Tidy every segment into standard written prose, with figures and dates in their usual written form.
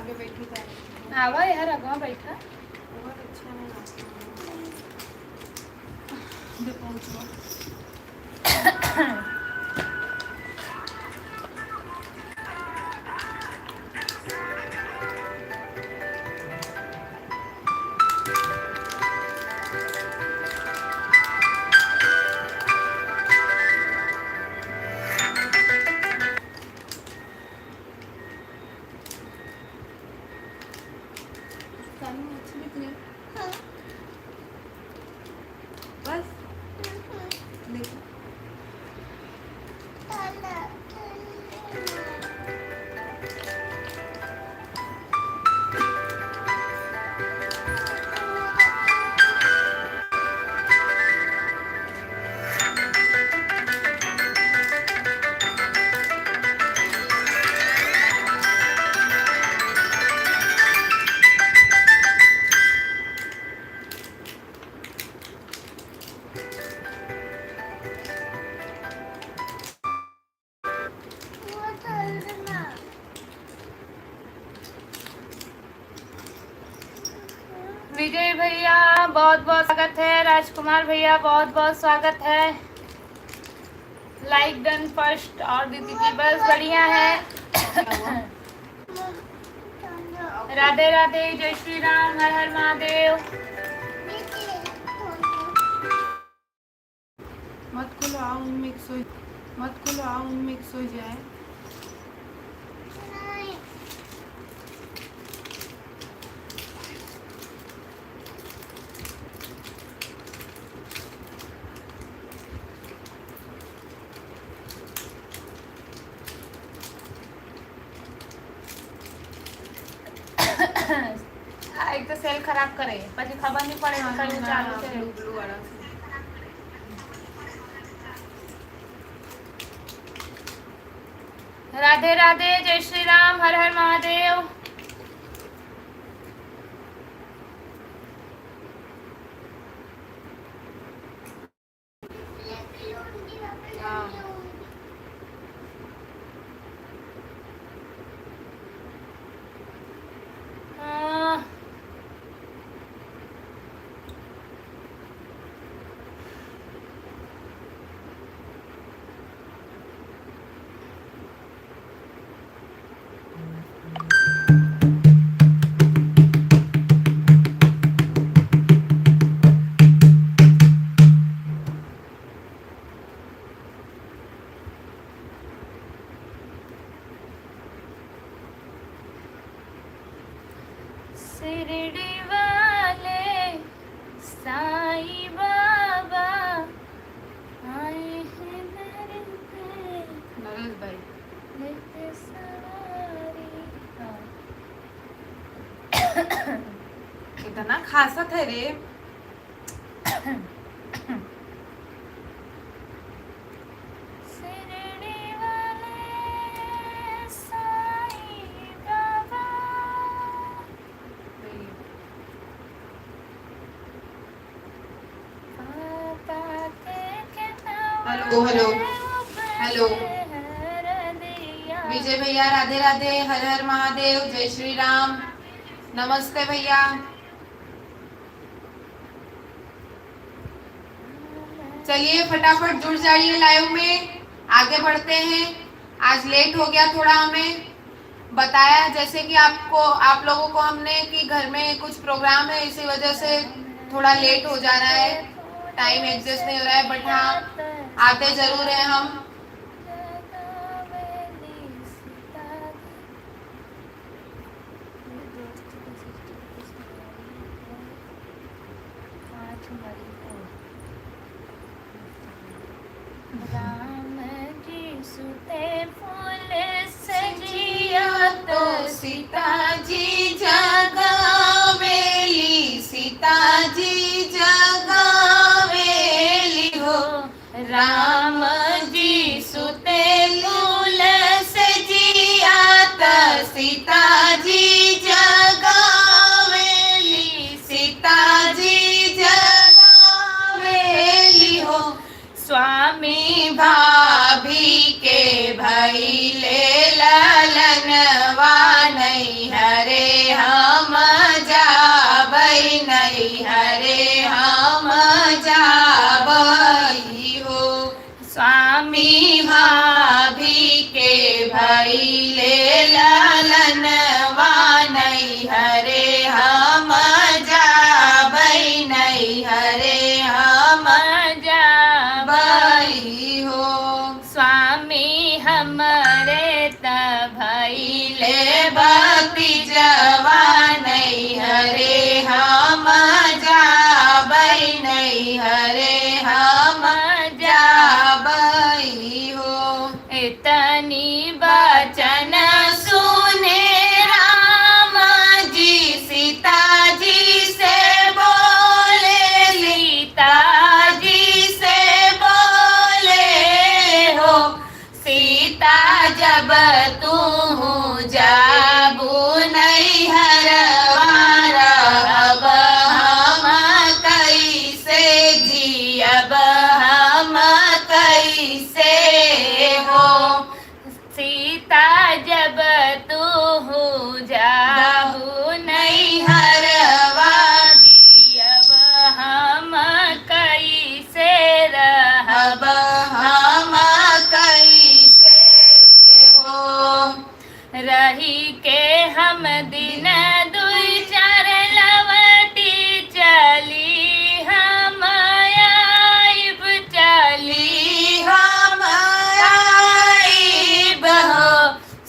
आगे बैठी था। आवा यार अगवा बैठा बहुत अच्छा है जो पहुंचवा बस देखो विजय भैया बहुत बहुत स्वागत है। राजकुमार भैया बहुत बहुत स्वागत है। लाइक डन फर्स्ट और दीदी की बस बढ़िया है। राधे राधे, जय श्री राम, हर हर महादेव। मत खुलो, आओ उनमें एक सो जाए। एक तो सेल खराब करे પછી ખબર નહીં પડે કયું ચાલુ છે। ब्लू वाला राधे राधे, जय श्री राम, हर हर महादेव। शिरडी वाले साईं बाबा आए हैं दर पे, नरेश भाई लेते सवारी। इतना खासा है रे। शिरडी वाले Sai Baba. Hello hello hello विजय भैया, राधे राधे, हर हर महादेव, जय श्री राम, नमस्ते भैया। चलिए फटाफट जुड़ जाइए लाइव में, आगे बढ़ते हैं। आज लेट हो गया थोड़ा, हमें बताया जैसे कि आप लोगों को हमने कि घर में कुछ प्रोग्राम है, इसी वजह से थोड़ा लेट हो जा रहा है, टाइम एडजस्ट नहीं हो रहा है। बट हाँ, आते जरूर है हम। राम जी सुते फूल सजिया तो सीता जी जगावेली, सीता जी जगावेली हो। राम जी सुते फूल सजिया तो सीता जी जगावेली, सीता जी जगावेली हो। स्वामी भाभी के भैले ललनवा नहीं हरे जाबई हो। स्वामी भाभी के भैले ललनवा नैहरे हम जाबई नैहरे हम जाबई जाबई हो। स्वामी हमरे त भैले ले भक्ति जवान नैहरे हम जाबई नैहरे हम जाबई हो। इतनी बचन सुने राम जी सीता जी से बोले, सीता जी से बोले हो। सीता जब तू जाबू नैहरवा रहब हम कैसे जियब हम कैसे हो। सीता जब तू जाबू नैहरवा जियब हम कैसे रहब अब हम कैसे हो। रही के हम दिन दुई चार लवटी चली हम आइब चली हम आइब हो।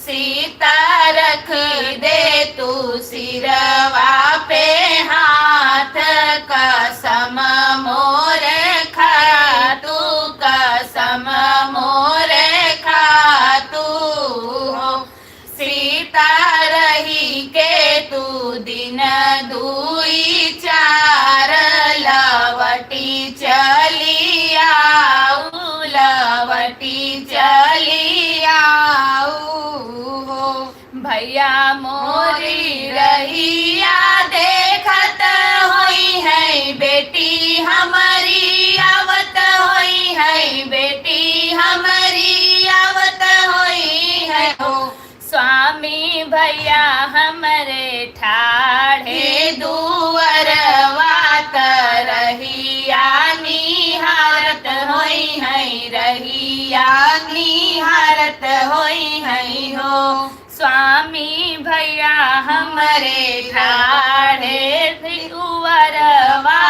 सीता रख दे तू सिरवा पे हाथ कसम मोर खातू कसम मोर खातू हो। सीता रही के तू दिन दुई चार लवटी चली आऊ लवटी चली आऊ हो। भैया मोरी रहिया देखत होई है बेटी हमारी आवत होई है बेटी हमारी आवत होई है हो। स्वामी भैया हमरे ठाढ़े हे दुअरवा रहिया निहारत होई है रहिया निहारत होई है हो। स्वामी भैया हमरे ठाढ़े दुअरवा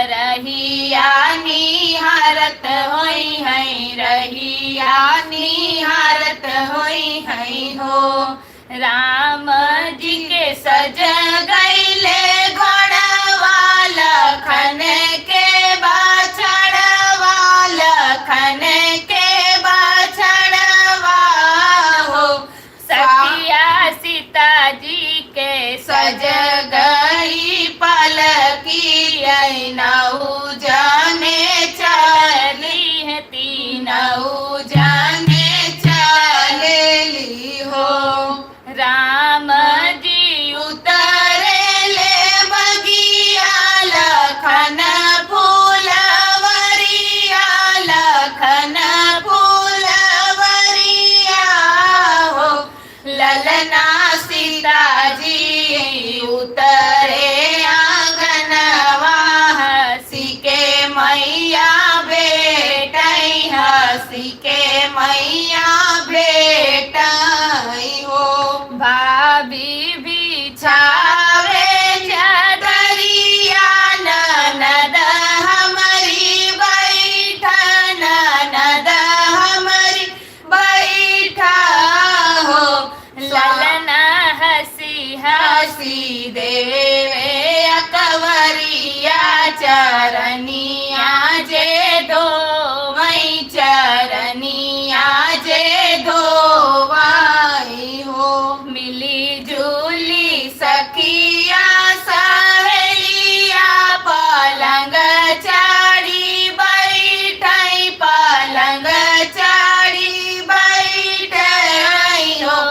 रहिया निहारत होई है रहिया निहारत होई है हो। राम जी के सज गईले घोड़वा लखन के बाछड़वा लखन के बाछड़वा हो। सखिया सीता जी के सज गई पलकी नऊ जाने चली है तीन नऊ जाने चलेली हो। राम जी उतरे ले बगिया लखन फूलवरिया लखन फूलवरिया हो। ललना सीता जी उतरे आंगनवा हंसी के मैया बेटई हंसी के मैया बेटई हो। भाभी भी छावे चदरिया ननद हमारी बैठा ननद हमारी बैठा हो। ललना हंसी हसी देवे अकवरिया चरनिया जे दो वही चरनिया जे दो वाई हो। मिली झूली सखिया सहेलिया पलंग चाड़ी बैठई पलंग चाड़ी बैठई हो।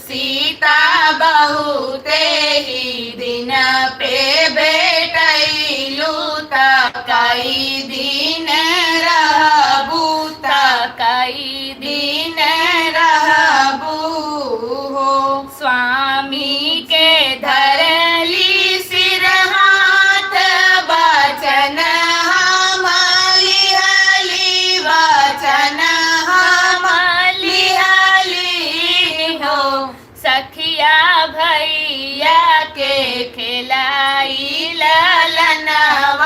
सीता बहुते ही दिन पे बेटैलू कई दिन रहबू कई दिन रहबू हो। स्वामी के धरली सिर हाथ बचन खेलाई ललनवाया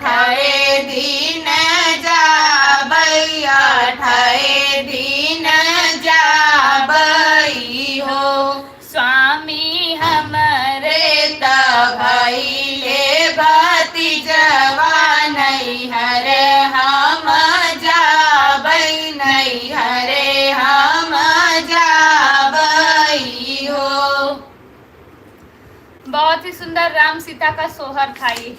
ठए दिन जाबैया ठए दिन जाबई हो स्वामी हमरे त भइले भतीजवा नैहर हम जाबै नैहर हम जाबै हो। बहुत ही सुंदर राम सीता का सोहर था ये।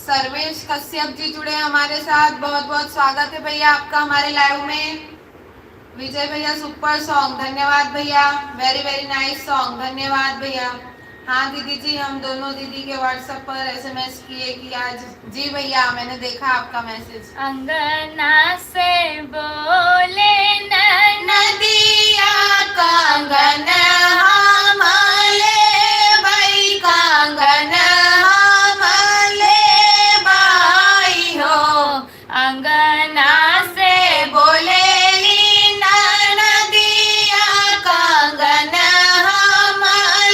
सर्वेश कश्यप जी जुड़े हमारे साथ, बहुत बहुत स्वागत है भैया आपका हमारे लाइव में। विजय भैया सुपर सॉन्ग, धन्यवाद भैया, वेरी वेरी नाइस सॉन्ग, धन्यवाद भैया। हाँ दीदी जी, हम दोनों दीदी के व्हाट्सएप पर एसएमएस किए कि आज जी भैया मैंने देखा आपका मैसेज। अंगना से बोले नदिया कंगन हम लेबै कंगन हम लेबै हो अंगना से बोले नदिया कंगन हम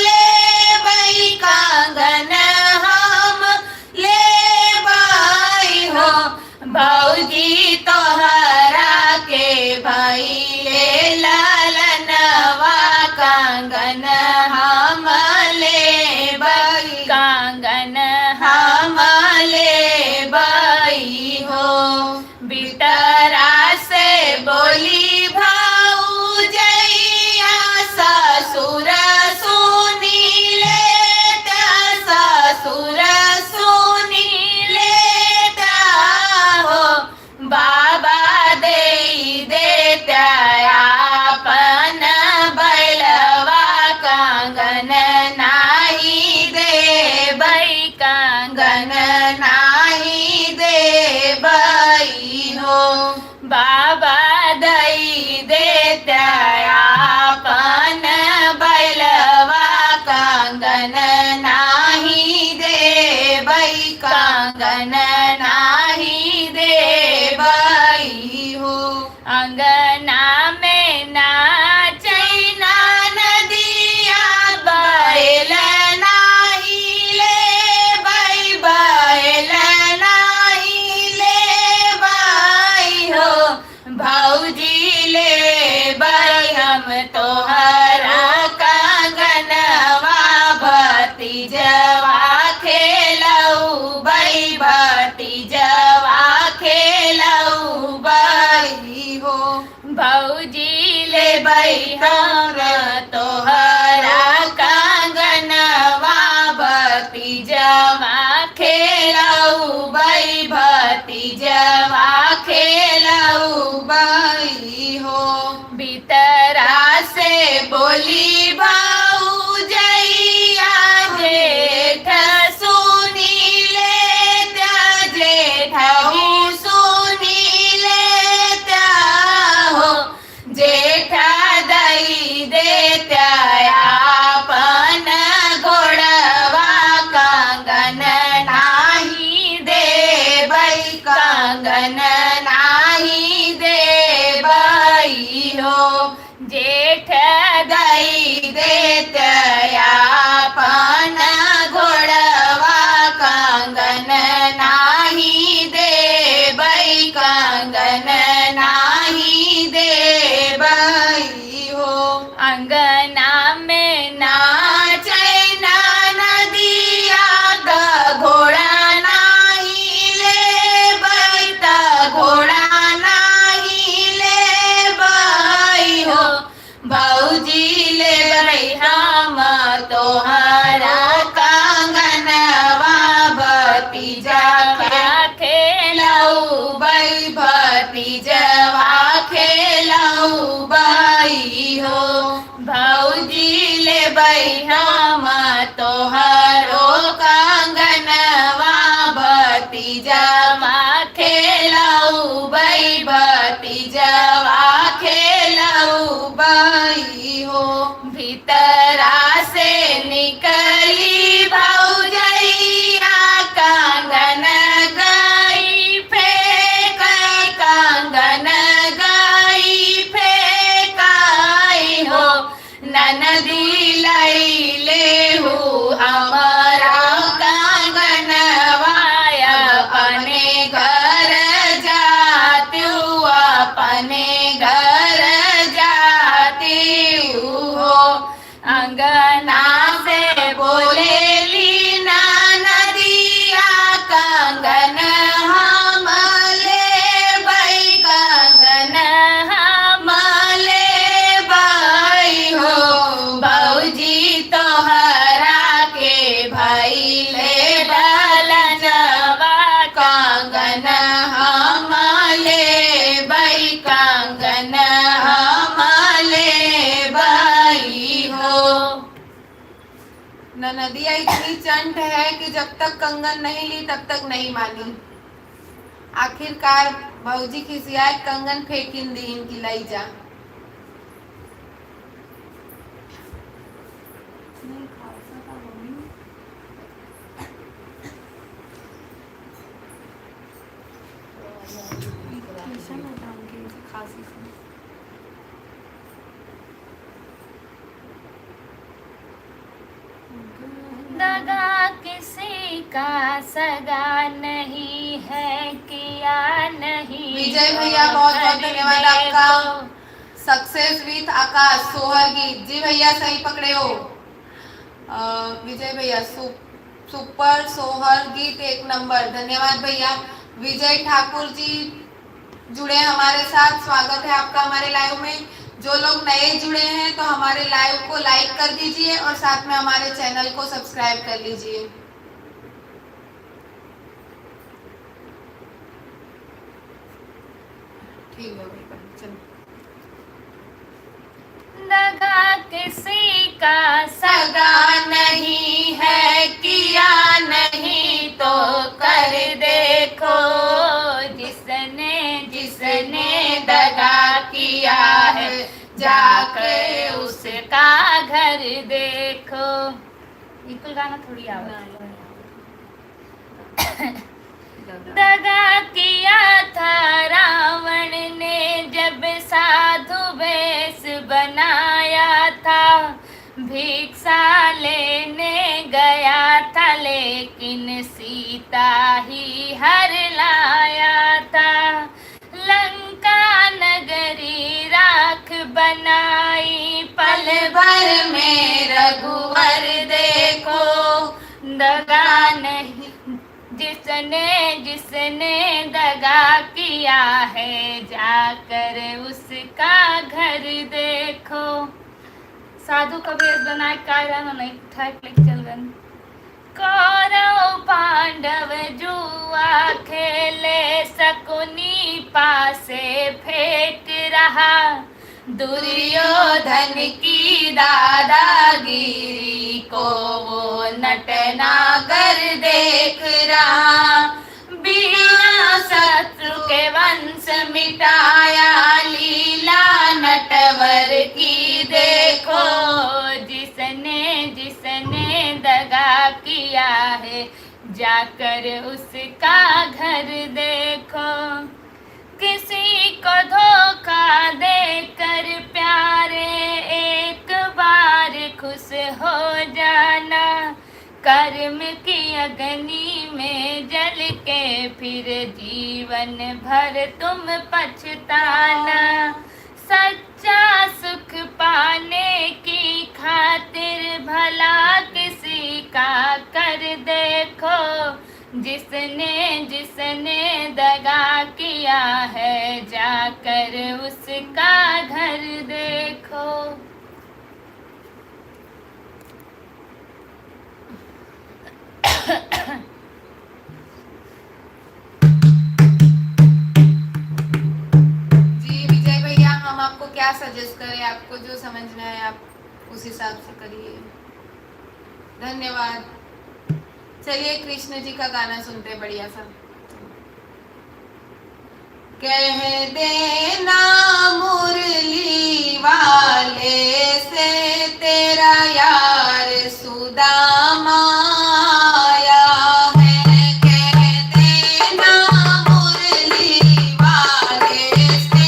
लेबै कंगन हम लेबै हो भौजी तोहरा के भइले ललनवा कंगन हम लेबै कंगन हम लेबै हो बिटरा से बोली भौजैया ससुर सुनी लेता ससुर सुनी लेता हो बाबा दे देता आपन बैलवा कंगन नाही देबै कंगन नाही देबै हो बाबा दई देता आपन बैलवा कंगन नाही देबै कंगन नाही देबै हो अंगना में नाचै नदिया बैल नाही लेबै बैल नाही लेबै हो भौजी लेबै हम तोहरा कंगनवा भतीजवा खेलौबै भतीजवा खेलौबै हो भौजी लेबै हम तोहरा कंगनवा भतीजवा खेलौबै भतीजवा खेलौबै हो बितरा से बोली भौजैया जेठ सुनी लेता जेठऊ सुनी लेता हो जेठा दई देता आपन घोड़वा कंगन नाही देबै कंगन नाही देबै हो जेठ दई देता आपन घोड़वा कंगन नाही देबै कंगन नाही देबै हो अंगना में नाचै नदिया घोड़ा नाही लेबै त घोड़ा नाही लेबै हो भौजी लेबै हम तोहरा कंगनवा भतीजवा खेलौबै भतीजवा खेलौबै हो भौजी लेबै हम तोहरो कंगनवा भतीजवा खेलौबै भतीजवा खेलौबै हो भीतरा से निकली भौजैया कंगन गई फेर नदिया इतनी चंट है कि जब तक कंगन नहीं ली तब तक नहीं मानी। आखिरकार भौजी खिसियाए कंगन फेंकिन दी इनकी लाई जा। दगा किसी का सगा नहीं है, किया नहीं। विजय भैया बहुत बहुत धन्यवाद आपका। सक्सेस विथ आकाश सोहर गीत, जी भैया सही पकड़े हो। विजय भैया सुपर सोहर गीत 1 नंबर, धन्यवाद भैया। विजय ठाकुर जी जुड़े हमारे साथ, स्वागत है आपका हमारे लाइव में। जो लोग नए जुड़े हैं तो हमारे लाइव को लाइक कर दीजिए और साथ में हमारे चैनल को सब्सक्राइब कर लीजिए। ठीक है भाई, चलो। दगा किसी का सगा नहीं है, किया नहीं तो कर देखो। जिसने जिसने दगा किया है, जाकर उसका घर देखो। बिल्कुल गाना थोड़ी आवाज। दगा किया था रावण ने जब साधु वेश बनाया था। भिक्षा लेने गया था लेकिन सीता ही हर लाया था। लंका नगरी राख बनाई, पल भर में रघुवर देखो। दगा नहीं जिसने जिसने दगा किया है, जाकर उसका घर देखो। साधु का वेश बनाए कारण नहीं ठाक लेके चल गए। कौरव पांडव जुआ खेले, शकुनी पासे फेंक रहा। दुर्योधन की दादागिरी को वो नटनागर देख रहा। बिना शत्रु के वंश मिटाया, लीला नटवर की देखो। जिसने जिसने दगा किया है, जाकर उसका घर देखो। किसी को धोखा देकर प्यारे, एक बार खुश हो जाना। कर्म की अग्नि में जल के फिर जीवन भर तुम पछताना। सच्चा सुख पाने की खातिर भला किसी का कर देखो। जिसने जिसने दगा किया है, जाकर उसका घर देखो। जी विजय भैया, हम आपको क्या सजेस्ट करें, आपको जो समझना है आप उस हिसाब से करिए। धन्यवाद। चलिए कृष्ण जी का गाना सुनते बढ़िया सा। कह देना मुरली वाले से, तेरा यार सुदामा आया है। कह देना मुरली वाले से,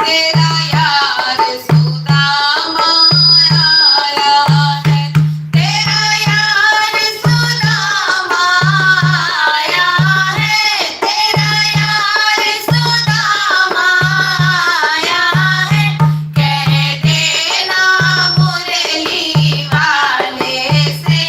तेरा यार सुदामा आया है। तेरा यार सुदामा आया है, तेरा यार सुदामा आया है। कह देना मुरली वाले से,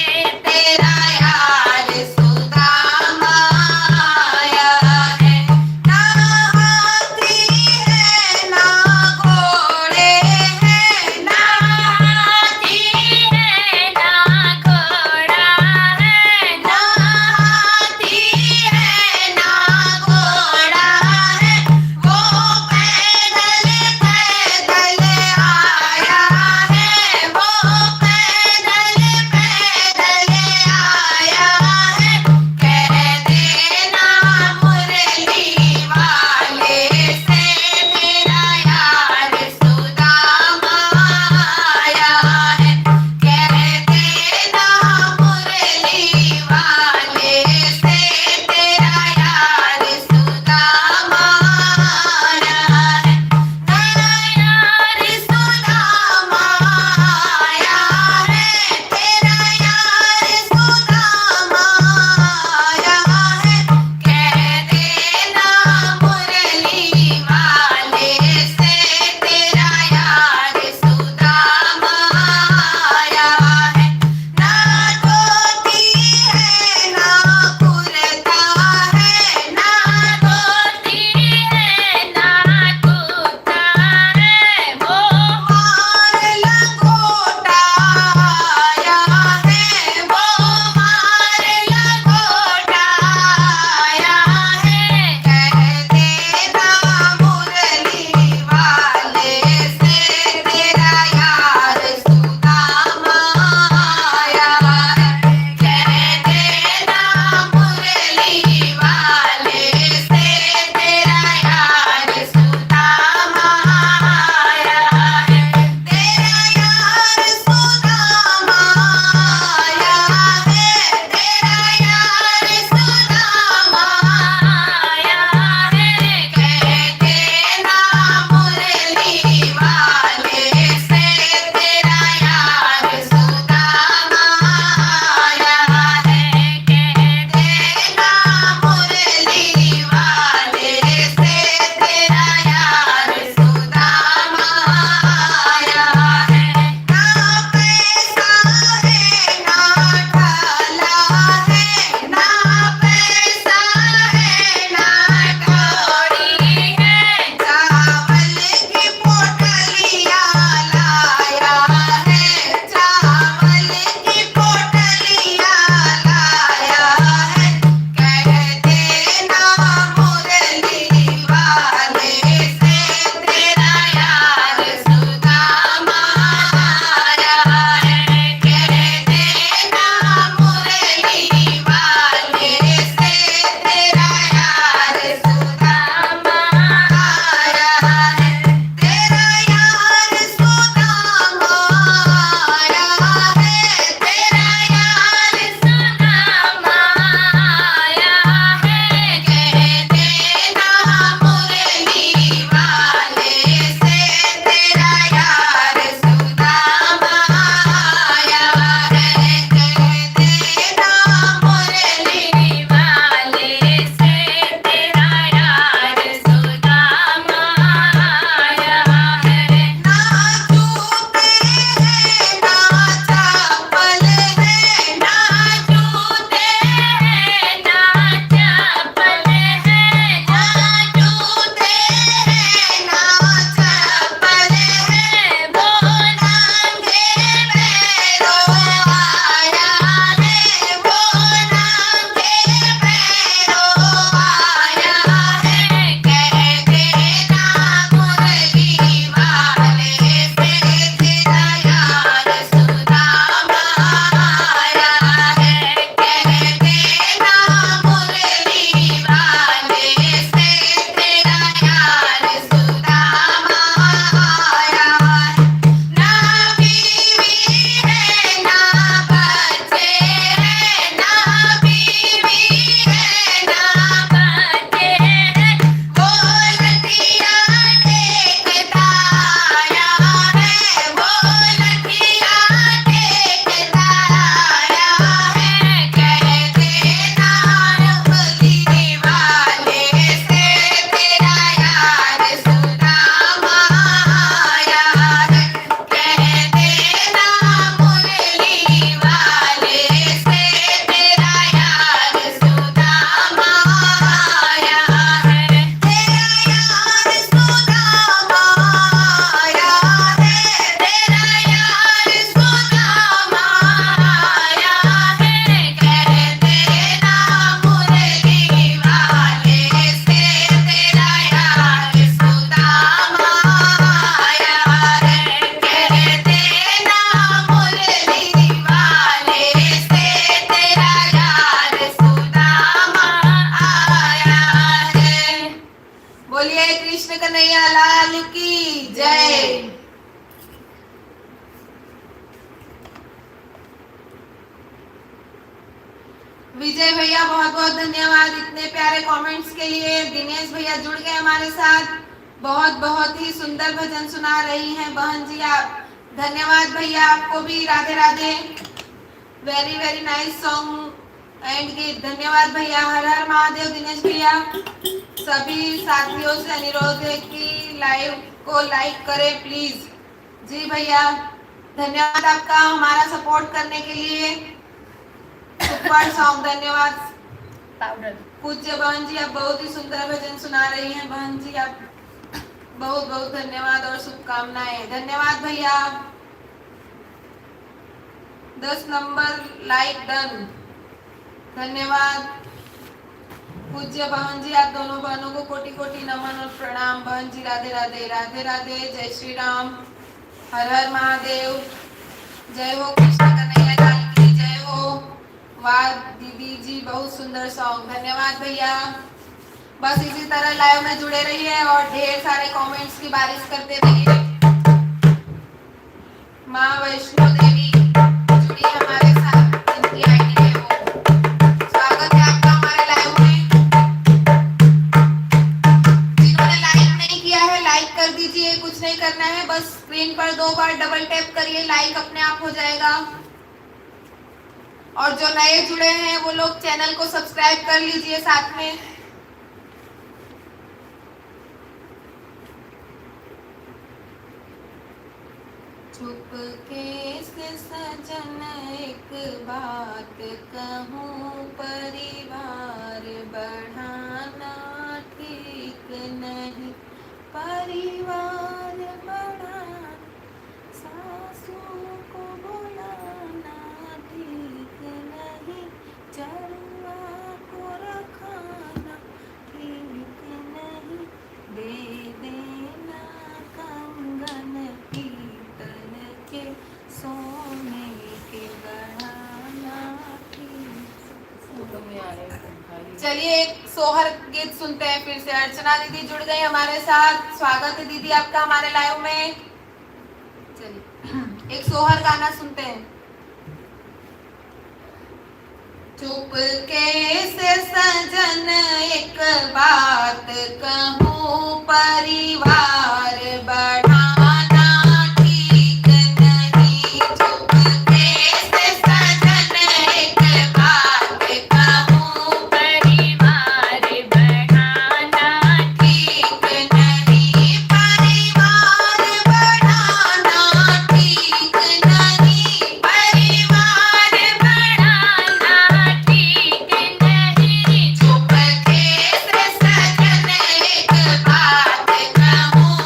विजय भैया बहुत बहुत धन्यवाद इतने प्यारे कमेंट्स के लिए। दिनेश भैया जुड़ गए हमारे साथ, बहुत ही सुंदर भजन सुना रही हैं बहन जी आप। धन्यवाद भैया आपको भी, Radhe Radhe. Very nice song and गीत। धन्यवाद भैया। हर हर महादेव दिनेश भैया। सभी साथियों से अनुरोध है कि लाइव को लाइक करें प्लीज। जी भैया धन्यवाद आपका हमारा सपोर्ट करने के लिए। सुपर सॉन्ग, धन्यवाद। पूज्य बहन जी आप बहुत ही सुंदर भजन सुना रही हैं बहन जी, आप बहुत धन्यवाद और शुभकामनाएं। धन्यवाद भैया। 10 नंबर लाइक डन, धन्यवाद। पूज्य बहन जी आप दोनों बहनों को कोटि नमन और प्रणाम। बहन जी राधे राधे, राधे राधे। जय श्री राम, हर हर महादेव। जय हो कृष्ण कन्हैया लाल की जय हो। वाह दीदी जी बहुत सुंदर सॉन्ग, धन्यवाद भैया। बस इसी तरह लाइव में जुड़े रहिए और ढेर सारे कमेंट्स की बारिश करते रहिए। माँ वैष्णो देवी जुड़ी हमारे साथ, जिनकी आईडी है वो। स्वागत है आपका हमारे लाइव में। जिन्होंने लाइक नहीं किया है लाइक कर दीजिए, कुछ नहीं करना है, बस स्क्रीन पर 2 बार डबल टैप करिए, लाइक अपने आप हो जाएगा। और जो नए जुड़े हैं वो लोग चैनल को सब्सक्राइब कर लीजिए साथ में। चुपके से सजन एक बात कहूँ, परिवार बढ़ाना ठीक नहीं, परिवार बढ़ाना, सासू को बुलाना ठीक नहीं, चरुआ को रखाना ठीक नहीं, दे देना कंगन पीतल के, सोने के गहना ठीक। चलिए एक सोहर गीत सुनते हैं फिर से। अर्चना दीदी जुड़ गई हमारे साथ, स्वागत है दीदी आपका हमारे लाइव में। चलिए एक सोहर गाना सुनते हैं। चुपके से सजन एक बात कहूँ, परिवार बढ़ाना ठीक नहीं, चुपके से सजन एक बात कहूँ, परिवार बढ़ाना ठीक नहीं, परिवार बढ़ाना ठीक नहीं, परिवार बढ़ाना ठीक नहीं, चुपके से सजन एक बात कहूँ,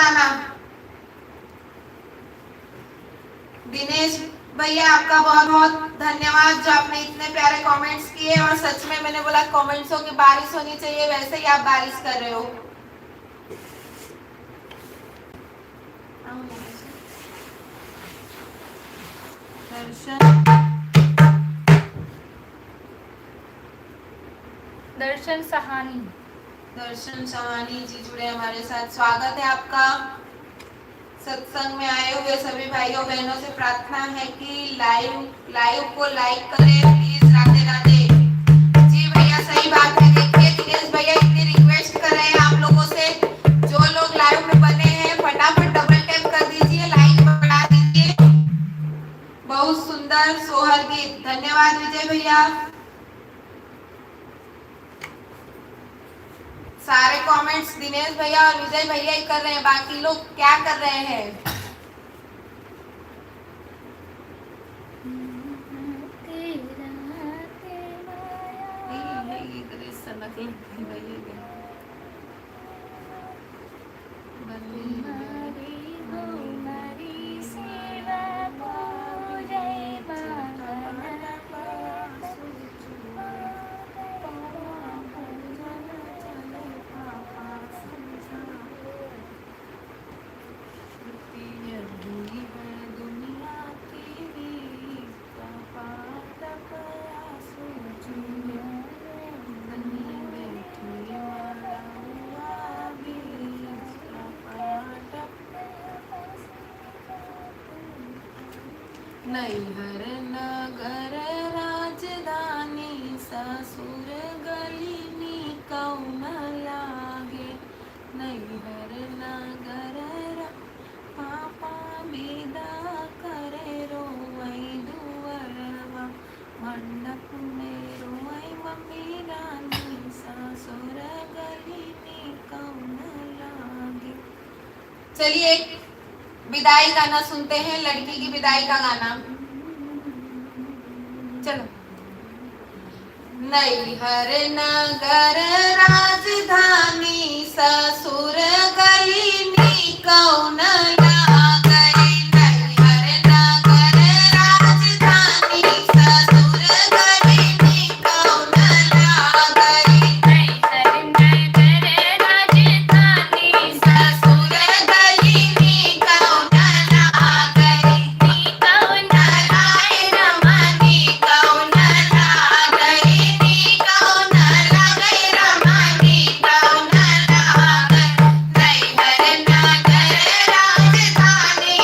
बताना। दिनेश भैया आपका बहुत बहुत धन्यवाद जो आपने इतने प्यारे कमेंट्स किए, और सच में मैंने बोला कमेंट्सों की बारिश होनी चाहिए, वैसे ही आप बारिश कर रहे हो। दर्शन सहानी। दर्शन सहानी जी जुड़े हमारे साथ, स्वागत है आपका। सत्संग में आए हुए सभी भाइयों बहनों से प्रार्थना है कि लाइव को लाइक करें प्लीज। राधे राधे। जी भैया सही बात है। देखिए दिनेश भैया इतनी रिक्वेस्ट कर रहे हैं आप लोगों से, जो लोग लाइव में बने हैं फटाफट डबल टैप कर दीजिए, लाइक बढ़ा दीजिए। बहुत सुंदर सोहर गीत, धन्यवाद विजय भैया। सारे कमेंट्स दिनेश भैया और विजय भैया ही कर रहे हैं, बाकी लोग क्या कर रहे हैं? नैहर नगर राजधानी ससुर गलिनी कौन लागे। नैहर नगर पापा विदा करे रोवई दुअरवा, मंडप में रोवई मम्मी रानी ससुर गलिनी कौन लागे। चलिए एक विदाई गाना सुनते हैं, लड़की की विदाई का गाना। चलो। नैहर नगर राजधानी ससुर गलिनी कौन लागे। नैहर नगर राजधानी ससुर गलिनी कौन लागे। नैहर नगर राजधानी ससुर गलिनी कौन लागे। नी कौन लाए रमनी कौन लागे। नी कौन लागे रमनी कौन लागे। नैहर नगर राजधानी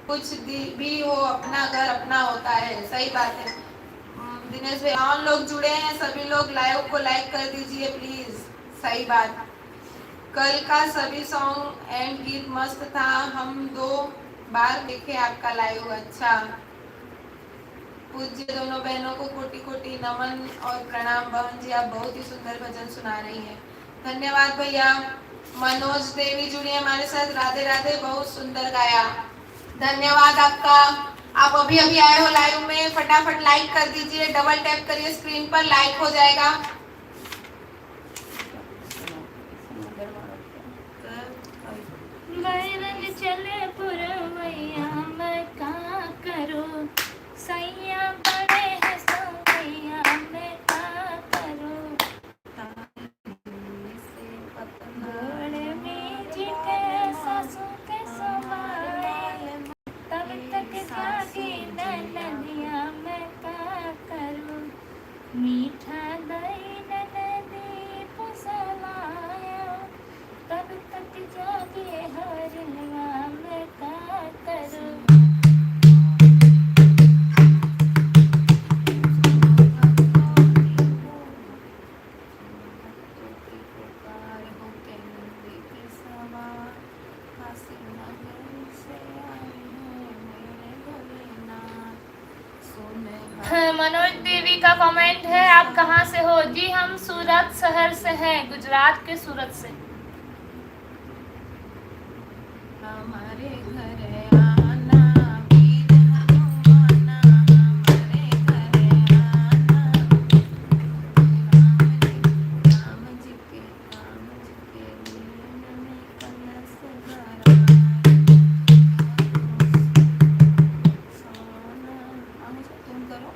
कुछ भी हो, अपना घर अपना होता है। सही बात है। दिनेश भाई, और लोग जुड़े हैं, सभी लोग लाइव को लाइक कर दीजिए प्लीज। सही बात। कल का सभी सॉन्ग एंड गीत मस्त था, हम 2 बार देखे आपका लाइव। अच्छा, पूज्य दोनों बहनों को कोटि कोटि नमन और प्रणाम। बहन जी, आप बहुत ही सुंदर भजन सुना रही हैं, धन्यवाद भैया। मनोज देवी जुड़ी हमारे साथ, राधे राधे, बहुत सुंदर गाया, धन्यवाद आपका। आप अभी अभी आए हो लाइव में, फटाफट लाइक कर दीजिए, डबल टैप करिए स्क्रीन पर, लाइक हो जाएगा। बैरंग चले पुरवैया मैं का करूं, सैया बड़े हैं सवैया मैं का करूं, गोड़ में जिटे सासू के समाए, तब तक जागी ननदिया मैं का करूं, मीठा दही ननदी पुसलाया, तब तक जागे हरवा मैं का करूं। मनोज देवी का कमेंट है, आप कहाँ से हो? जी हम सूरत शहर से हैं, गुजरात के सूरत से। हमारे घर आना वीर हनुमाना, हमारे घर आना, राम जी के लीलन में कलश भराए, सोना तुम करो।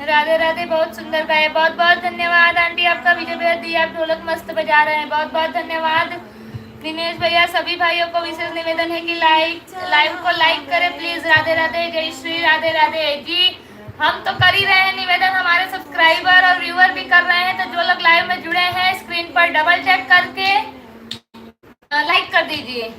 राधे राधे, बहुत सुंदर गाए, बहुत बहुत धन्यवाद आंटी आपका, विजय भैया दी आप ढोलक मस्त बजा रहे हैं, बहुत बहुत धन्यवाद। दिनेश भैया, सभी भाइयों को विशेष निवेदन है कि लाइव को लाइक करें प्लीज। राधे राधे, जय श्री राधे राधे। जी हम तो कर ही रहे हैं निवेदन, हमारे सब्सक्राइबर और व्यूअर भी कर रहे हैं, तो जो लोग लाइव में जुड़े हैं स्क्रीन पर डबल टैप करके लाइक कर दीजिए।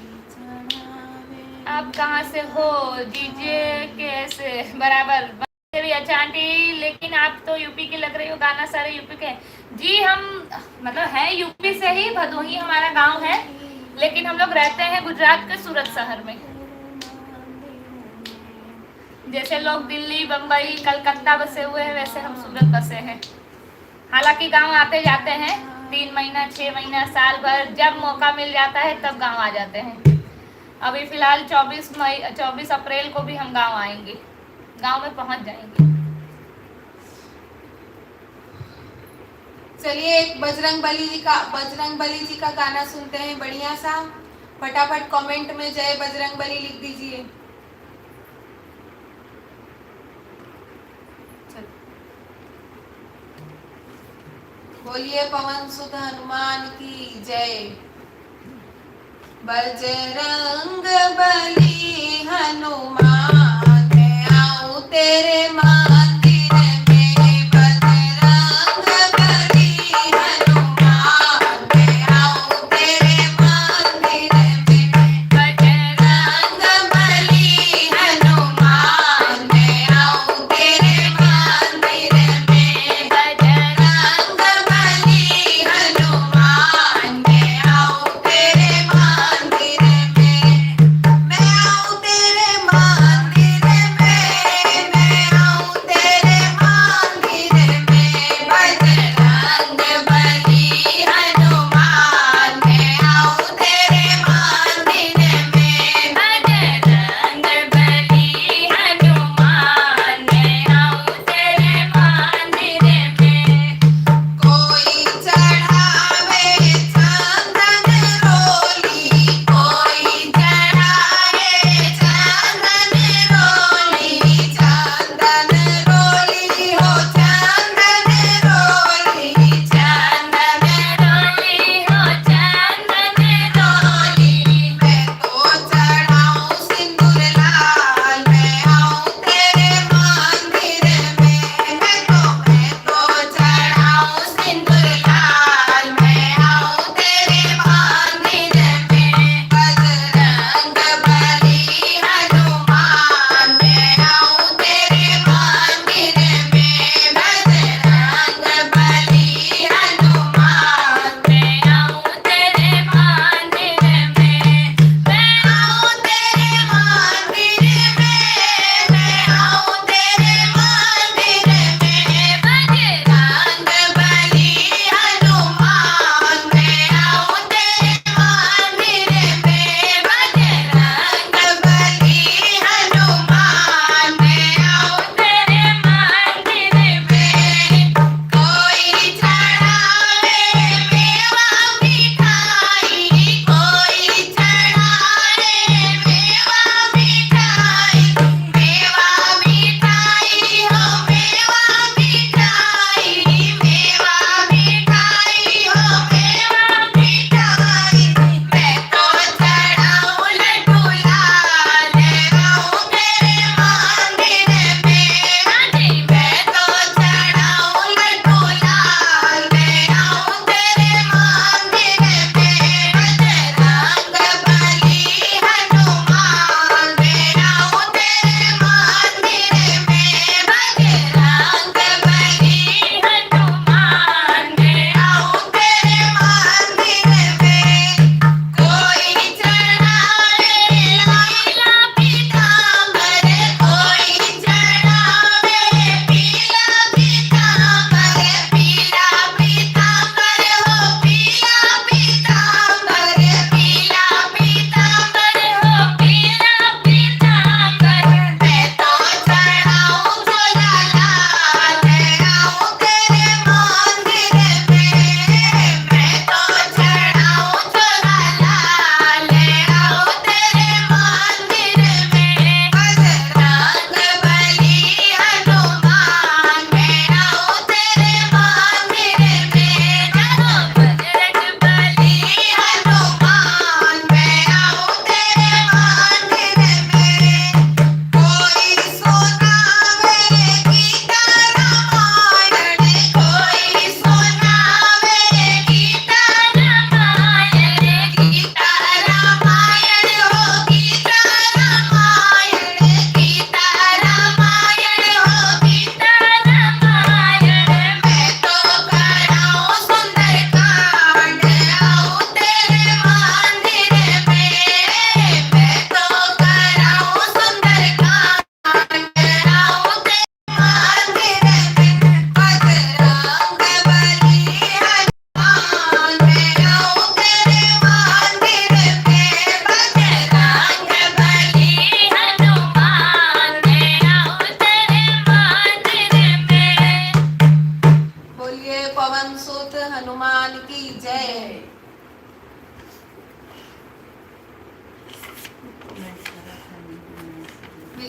आप कहाँ से हो? दीजिए कैसे बराबर भी। अच्छा आंटी, लेकिन आप तो यूपी की लग रही हो, गाना सारे यूपी के। जी हम मतलब हैं यूपी से ही, भदोही हमारा गांव है, लेकिन हम लोग रहते हैं गुजरात के सूरत शहर में। जैसे लोग दिल्ली, बम्बई, कलकत्ता बसे हुए हैं, वैसे हम सूरत बसे हैं। हालांकि गांव आते जाते हैं, 3 महीना 6 महीना साल भर, जब मौका मिल जाता है तब गांव आ जाते हैं। अभी फिलहाल 24 अप्रैल को भी हम गांव आएंगे, गांव में पहुंच जाएंगे। चलिए एक बजरंग बली जी का गाना सुनते हैं, बढ़िया सा। फटाफट कमेंट में जय बजरंग बली लिख दीजिए। बोलिए पवन सुत हनुमान की जय। बजरंग बली हनुमान आऊं तेरे मंदिर में, बजरंग बली हनुमान आऊं तेरे मंदिर में, बजरंग बली हनुमान आऊं तेरे मंदिर में, बजरंग बली हनुमान आऊं तेरे मंदिर में। मैं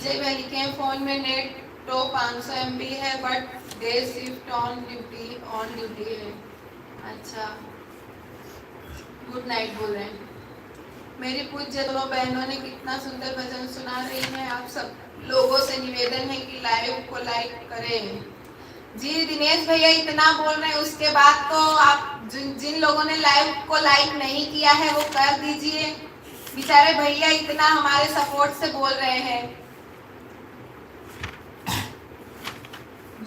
विजय भाई लिखे हैं, फोन में नेट तो 500 MB है but day shift on duty है। अच्छा, गुड नाइट बोल रहे हैं। मेरी पूज्य दोनों बहनों ने कितना सुंदर भजन सुना रही हैं। आप सब लोगों से निवेदन है कि लाइव को लाइक करें। जी दिनेश भैया इतना बोल रहे हैं, उसके बाद तो आप जिन लोगों ने लाइव को लाइक नहीं किया है वो कर दीजिए। बेचारे भैया इतना हमारे सपोर्ट से बोल रहे हैं।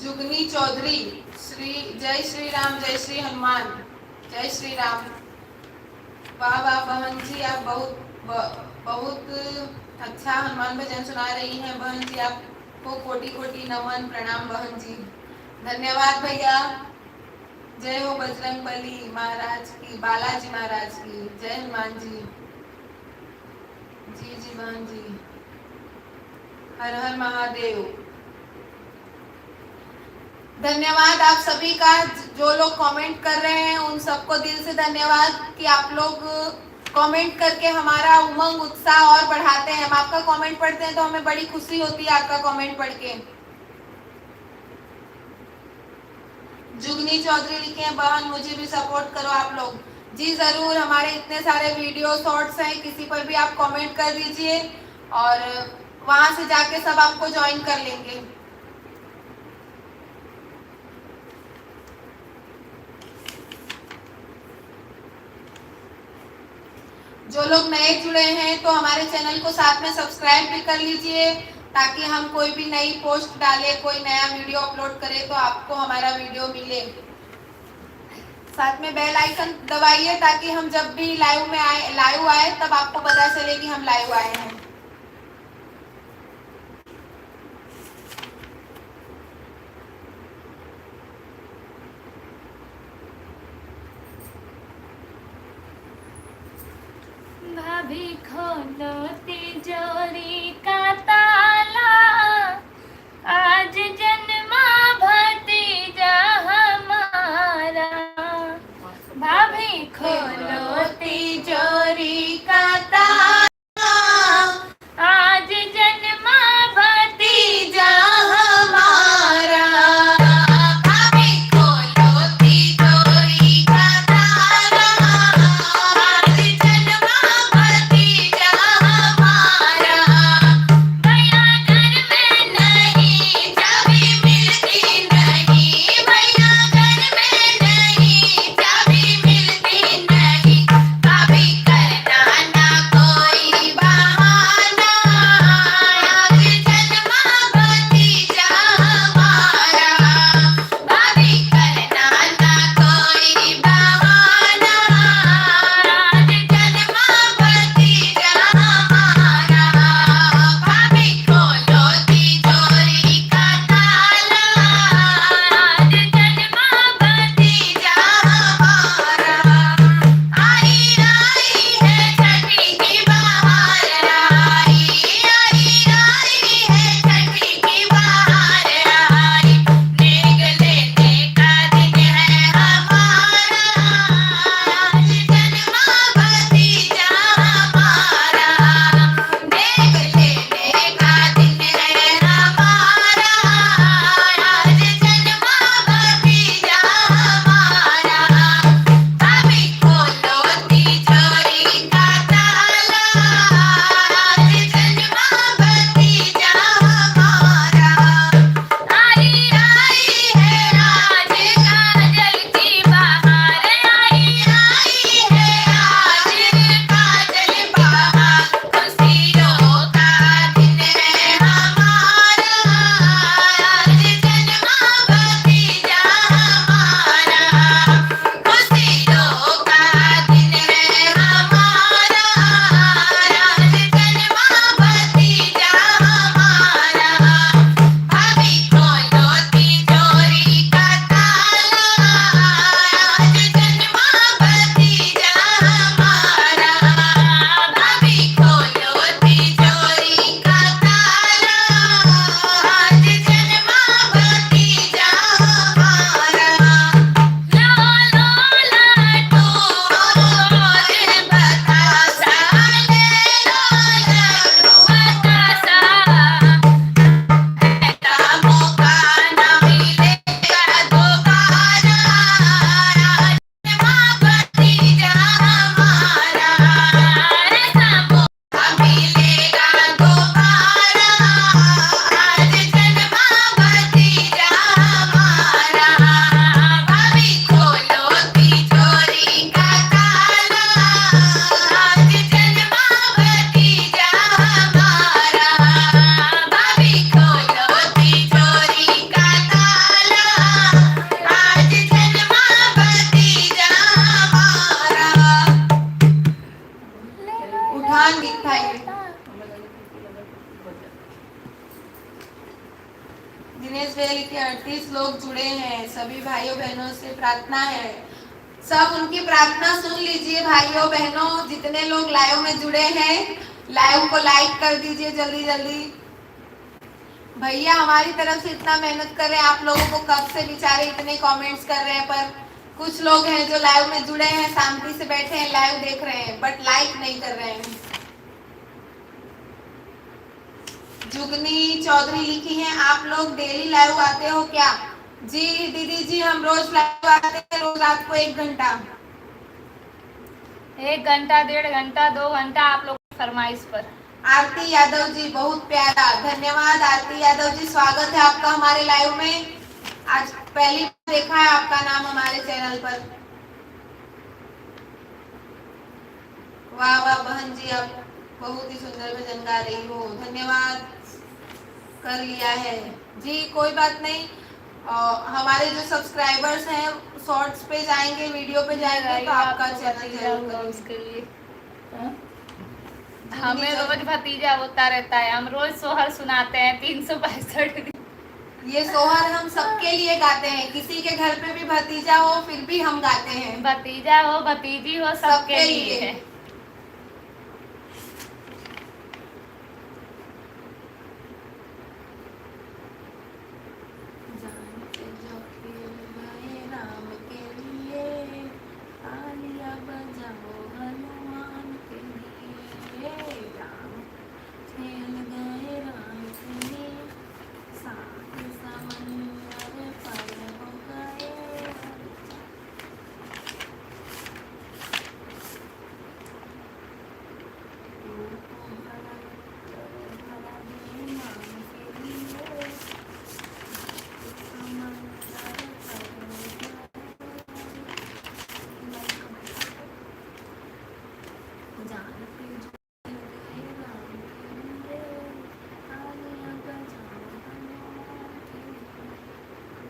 जुगनी चौधरी, जय श्री राम, जय श्री हनुमान, जय श्री राम। वाह वाह बहन जी, आप बहुत अच्छा हनुमान भजन सुना रही हैं बहन जी। आपको कोटि कोटि नमन प्रणाम बहन जी, धन्यवाद भैया। जय हो बजरंग बली महाराज की, बालाजी महाराज की, जय हनुमान जी। जी जी बहन जी, हर हर महादेव। धन्यवाद आप सभी का, जो लोग कमेंट कर रहे हैं उन सबको दिल से धन्यवाद कि आप लोग कमेंट करके हमारा उमंग उत्साह और बढ़ाते हैं। हम आपका कमेंट पढ़ते हैं तो हमें बड़ी खुशी होती है आपका कमेंट पढ़ के। जुगनी चौधरी लिखे हैं, बहन मुझे भी सपोर्ट करो आप लोग। जी जरूर, हमारे इतने सारे वीडियो शॉर्ट्स हैं, किसी पर भी आप कमेंट कर दीजिए और वहां से जाके सब आपको ज्वाइन कर लेंगे। जो लोग नए जुड़े हैं तो हमारे चैनल को साथ में सब्सक्राइब भी कर लीजिए, ताकि हम कोई भी नई पोस्ट डाले, कोई नया वीडियो अपलोड करें तो आपको हमारा वीडियो मिले। साथ में बेल आइकन दबाइए ताकि हम जब भी लाइव आए तब आपको पता चले कि हम लाइव आए हैं। भाभी खोलो तिजोरी का ताला, आज जन्मा भतीजा हमारा। भाभी खोलो तिजोरी का ताला, आज जन्मा भतीजा हमारा। भाभी खोलो तिजोरी का ताला, आज जन्मा भतीजा हमारा। दिनेश भैया लिखे 38 लोग जुड़े हैं, सभी भाइयों बहनों से प्रार्थना है, सब उनकी प्रार्थना सुन लीजिए। भाइयों बहनों जितने लोग लाइव में जुड़े हैं, लाइव को लाइक कर दीजिए जल्दी जल्दी। भैया हमारी तरफ से इतना मेहनत कर रहे हैं, आप लोगों को कब से बेचारे इतने कमेंट्स कर रहे हैं, पर कुछ लोग हैं जो लाइव में जुड़े हैं, शांति से बैठे हैं, लाइव देख रहे हैं, बट लाइक नहीं कर रहे हैं। जुगनी चौधरी लिखी हैं, आप लोग डेली लाइव आते हो क्या? जी दीदी जी, हम रोज लाइव आते हैं, रोज रात को 1 घंटा, 1 घंटा, 1.5 घंटा, 2 घंटा आप लोग की फरमाइश पर। आरती यादव जी बहुत प्यारा, धन्यवाद आरती यादव जी, स्वागत है आपका हमारे लाइव में। आज पहली बार देखा है आपका नाम हमारे चैनल पर। वाह वाह बहन जी, आप बहुत ही सुंदर भजन गा रही हो, धन्यवाद, कर लिया है जी, कोई बात नहीं। हमारे जो सब्सक्राइबर्स हैं शॉर्ट्स पे जाएंगे, वीडियो पे जाएंगे तो आपका चैनल जरूर करेंगे। उसके लिए हमें रोज भतीजा होता रहता है, हम रोज सोहर सुनाते हैं 365 दिन। ये सोहर हम सबके लिए गाते हैं, किसी के घर पे भी भतीजा हो फिर भी हम गाते हैं, भतीजा हो भतीजी हो सबके लिए है। राम के लिए तालियां बजाओ हनुमान के लिए, राम खेल गए राम के लिए, सात समंदर पार हो गए।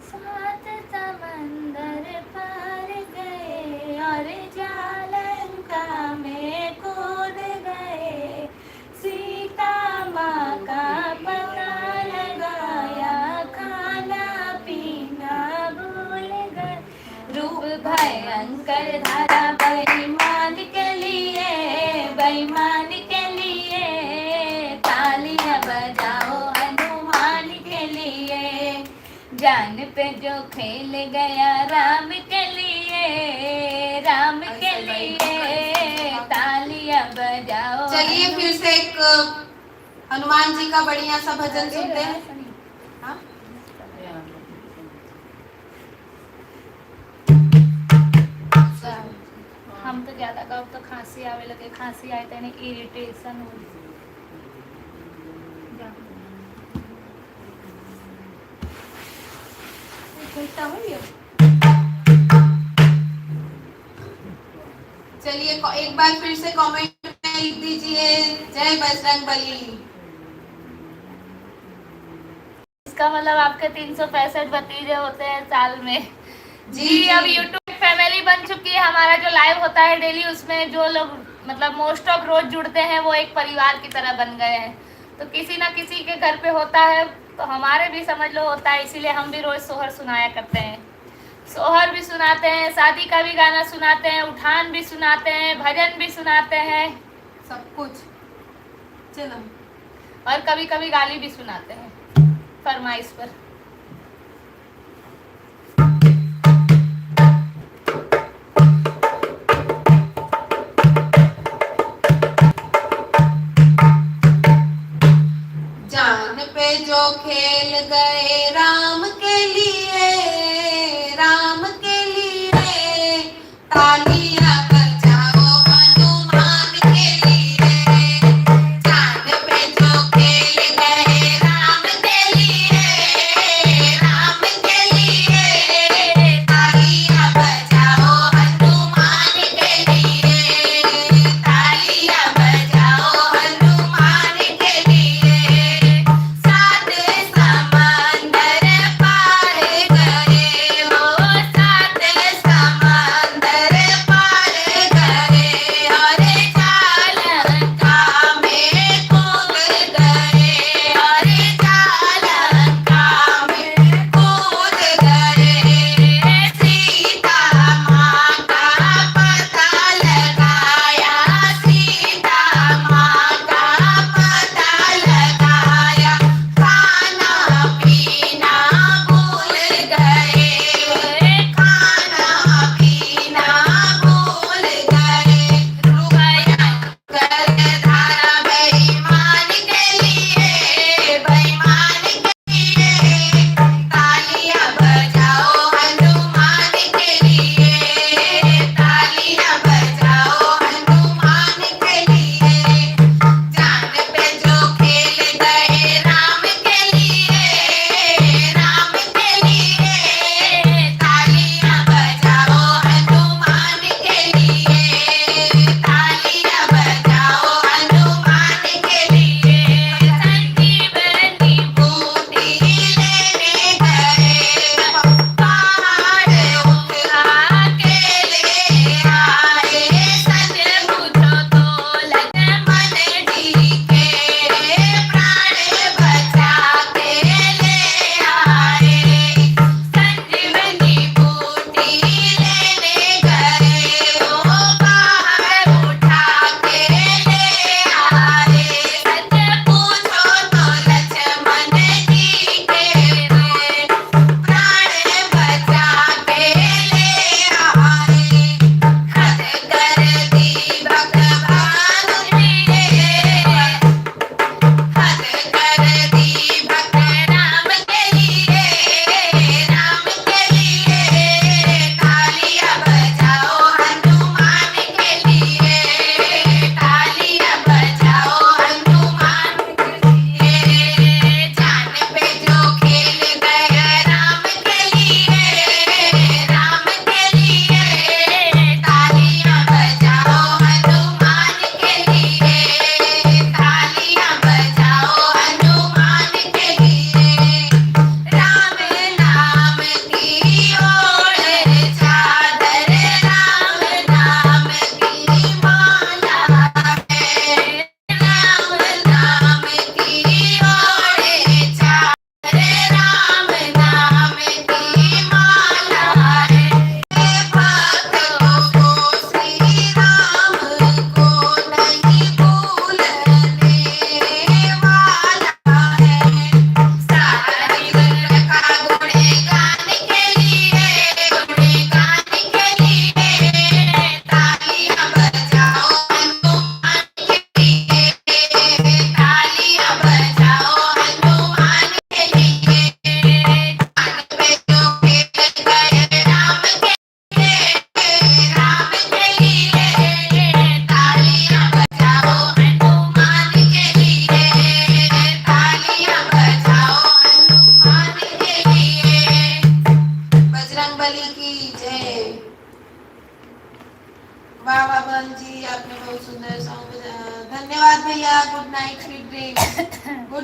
सात समंदर पार गए और जालंका में कूद गए, सीता माँ का पता लगाया, खाना पीना भूल गए, रूप भयंकर धारा बेईमान के लिए, बेईमान के लिए, तालियां बजाओ हनुमान के लिए, जान पे जो खेल गया राम के लिए, राम के लिए, तालियां बजाओ। चलिए फिर से एक हनुमान जी का बढ़िया सा भजन सुनते हैं। हाँ? हम तो ज्यादा गाओ तो खांसी आवे लगे, खांसी आए तो इरिटेशन हो। चलिए एक बार फिर से कमेंट में लिख दीजिए जय बजरंगबली। इसका मतलब आपके 365 भतीजे होते हैं साल में। जी अब यूट्यूब फैमिली बन चुकी है, हमारा जो लाइव होता है डेली उसमें जो लोग मतलब मोस्ट ऑफ रोज जुड़ते हैं वो एक परिवार की तरह बन गए हैं, तो किसी ना किसी के घर पे होता है, तो हमारे भी समझ लो होता है, इसीलिए हम भी रोज सोहर सुनाया करते हैं। सोहर भी सुनाते हैं, शादी का भी गाना सुनाते हैं, उठान भी सुनाते हैं, भजन भी सुनाते हैं, सब कुछ। चलो, और कभी कभी गाली भी सुनाते हैं फरमाइश पर। जान पे जो खेल गए राम के लिए, राम के लिए, तालियां बजाओ हनुमान के लिए, जान पे जो खेल गए राम के लिए, राम के लिए, तालियां बजाओ हनुमान के लिए, तालियां बजाओ हनुमान के लिए, सात समंदर पार गए हो, सात समंदर पार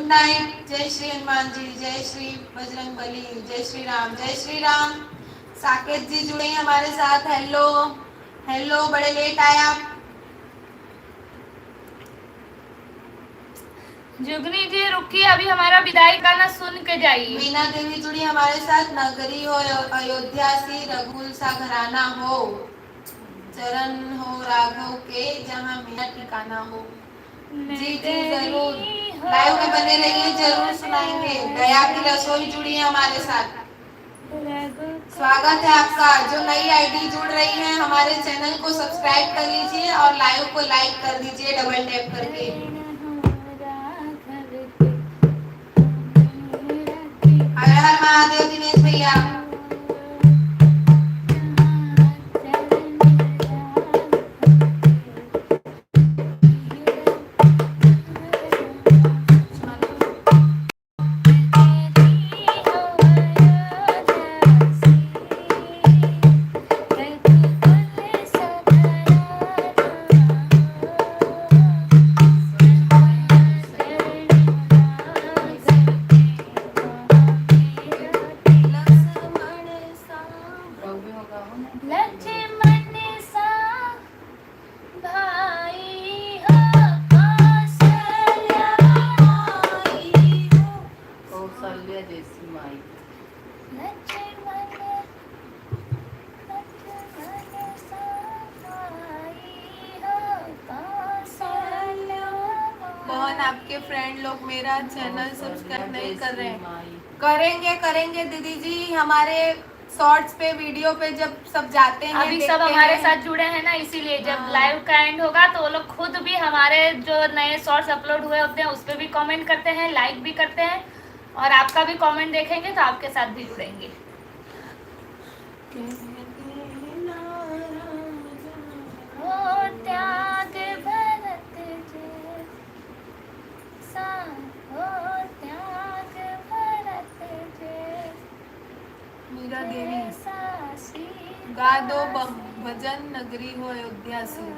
गुड नाइट। जय श्री हनुमान जी, जय श्री बजरंग बली, जय श्री राम, जय श्री राम। साकेत जी जुड़े हैं हमारे साथ। हेलो हेलो, बड़े लेट आए आप। जुगनी जी रुकिए, अभी हमारा विदाई गाना सुन के जाइए। मीना देवी जुड़ी हमारे साथ। नगरी हो अयोध्या सी, रघुल सा घराना हो, चरण हो राघव के, जहाँ मेरा ठिकाना हो। जी जी जरूर, लाइव में बने रहिए, जरूर सुनाएंगे। दया की रसोई जुड़ी है हमारे साथ। स्वागत है आपका। जो नई आईडी जुड़ रही है, हमारे चैनल को सब्सक्राइब कर लीजिए और लाइव को लाइक कर दीजिए डबल टैप करके। हर हर महादेव दिनेश भैया। कौन आपके फ्रेंड लोग मेरा चैनल सब्सक्राइब नहीं कर रहे हैं? करेंगे करेंगे दीदी जी। हमारे शॉर्ट्स पे, वीडियो पे जब सब जाते हैं, अभी सब हमारे साथ जुड़े हैं ना, इसीलिए जब लाइव का एंड होगा तो वो लोग खुद भी हमारे जो नए शॉर्ट्स अपलोड हुए होते हैं उस पर भी कमेंट करते हैं, लाइक भी करते हैं, और आपका भी कमेंट देखेंगे तो आपके साथ भी जुड़ेंगे। ओ त्याग भरत जे सा, ओ त्याग भरत जे मीरा देवी गा दो भजन, नगरी हो अयोध्या से।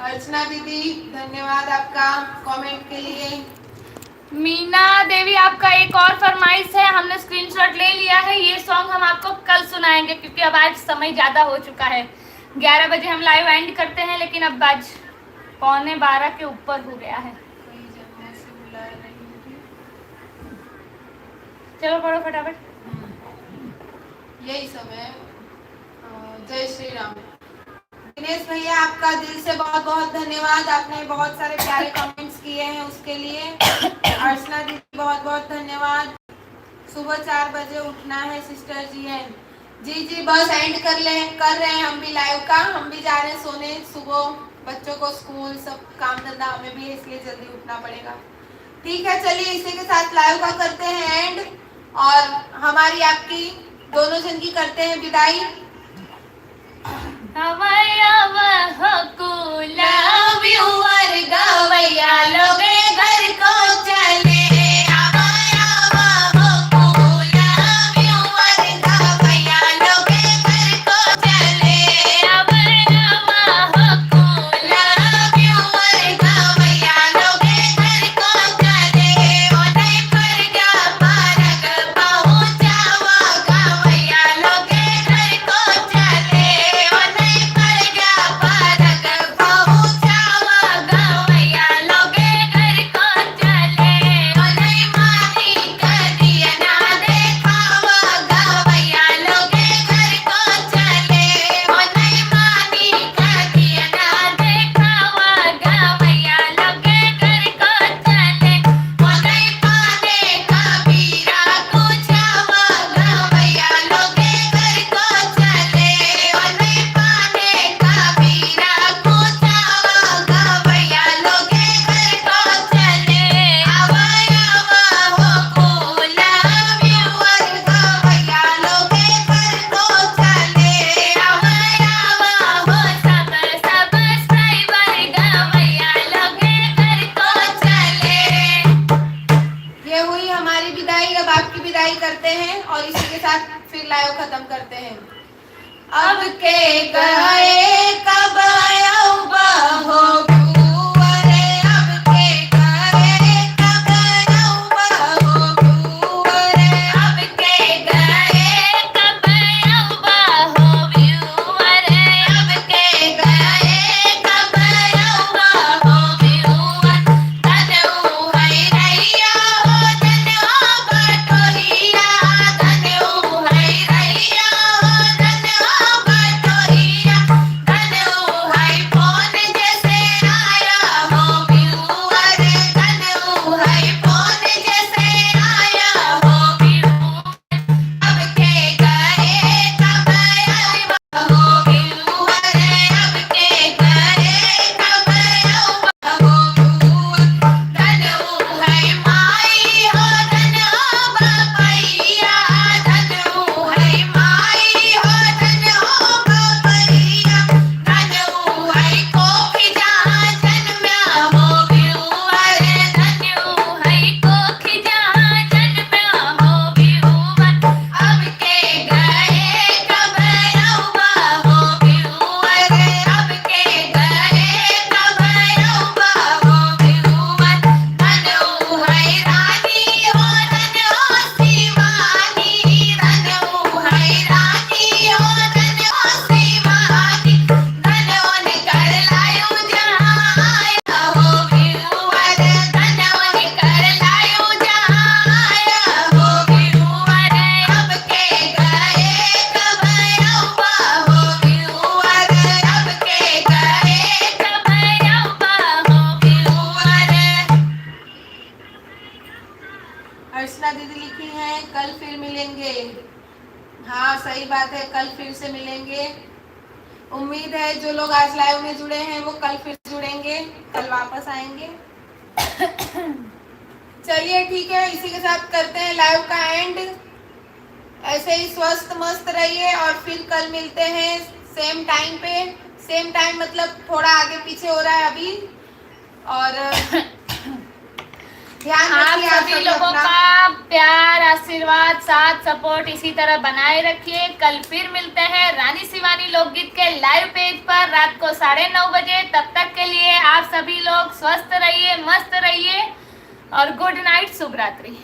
अर्चना दीदी धन्यवाद आपका कमेंट के लिए। मीना देवी आपका एक और फरमाइश है, हमने स्क्रीनशॉट ले लिया है। ये सॉन्ग हम आपको कल सुनाएंगे क्योंकि अब आज समय ज़्यादा हो चुका है। 11 बजे हम लाइव एंड करते हैं लेकिन अब बज 11:15 के ऊपर हो गया है। चलो पढ़ो फटाफट। यही सब है। जय श्री राम। दिनेश भैया आपका दिल से बहुत बहुत धन्यवाद, आपने बहुत सारे प्यारे कमेंट्स किए हैं उसके लिए। अर्चना दीदी बहुत बहुत धन्यवाद। सुबह 4 बजे उठना है सिस्टर जी है। जी बस एंड कर रहे हैं हम भी लाइव का। हम भी जा रहे हैं सोने, सुबह बच्चों को स्कूल सब काम धंधा हमें भी है, इसलिए जल्दी उठना पड़ेगा। ठीक है चलिए इसी के साथ लाइव का करते हैं एंड और हमारी आपकी दोनों जन की करते हैं विदाई। गवैया लोगे घर को चले करते हैं और इसी के साथ फिर लाइव खत्म करते हैं। अब के गए कब हो अर्चना दीदी लिखी है कल फिर मिलेंगे। हाँ सही बात है, कल फिर से मिलेंगे। उम्मीद है जो लोग आज लाइव में जुड़े हैं वो कल फिर जुड़ेंगे, कल वापस आएंगे। चलिए ठीक है, इसी के साथ करते हैं लाइव का एंड। ऐसे ही स्वस्थ मस्त रहिए और फिर कल मिलते हैं सेम टाइम पे। सेम टाइम मतलब थोड़ा आगे पीछे हो रहा है अभी। और ध्यान आप रखिए सभी लोगों अपना। का प्यार, आशीर्वाद, साथ, सपोर्ट इसी तरह बनाए रखिए। कल फिर मिलते हैं रानी शिवानी लोकगीत के लाइव पेज पर रात को 9:30 बजे। तब तक के लिए आप सभी लोग स्वस्थ रहिए, मस्त रहिए और गुड नाइट, शुभ रात्रि।